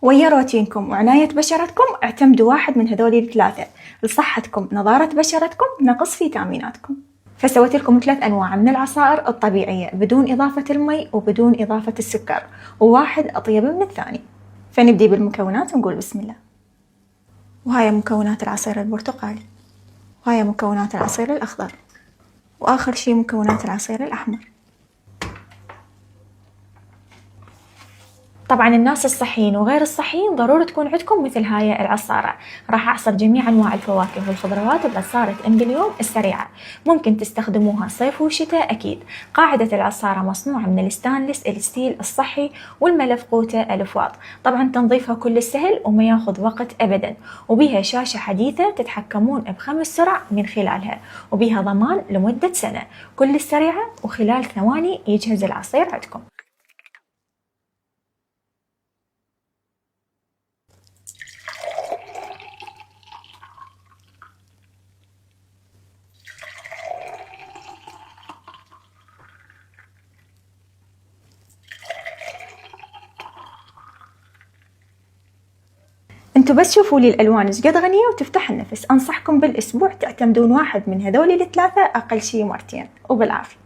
ويا روتينكم وعناية بشرتكم اعتمدوا واحد من هذول الثلاثة لصحتكم: نضارة بشرتكم، نقص فيتاميناتكم. فسويت لكم 3 أنواع من العصائر الطبيعية بدون إضافة المي وبدون إضافة السكر، وواحد أطيب من الثاني. فنبدي بالمكونات ونقول بسم الله. وهاي مكونات العصير البرتقالي، وهاي مكونات العصير الأخضر، وآخر شي مكونات العصير الأحمر. طبعا الناس الصحيين وغير الصحيين ضروري تكون عندكم مثل هاي العصارة. راح أعصر جميع أنواع الفواكه والخضروات بعصارة باليوم السريعة. ممكن تستخدموها صيف وشتاء أكيد. قاعدة العصارة مصنوعة من الستانلس الستيل الصحي، والملف قوته الفواط. طبعا تنظيفها كل سهل وما ياخذ وقت أبدا، وبيها شاشة حديثة تتحكمون ب5 سرع من خلالها، وبيها ضمان لمدة سنة. كل سريعة وخلال ثواني يجهز العصير عندكم. انتوا بس شوفوا لي الالوان ايش قد غنيه وتفتح النفس. انصحكم بالاسبوع تعتمدون واحد من هذول الثلاثه اقل شي مرتين، وبالعافيه.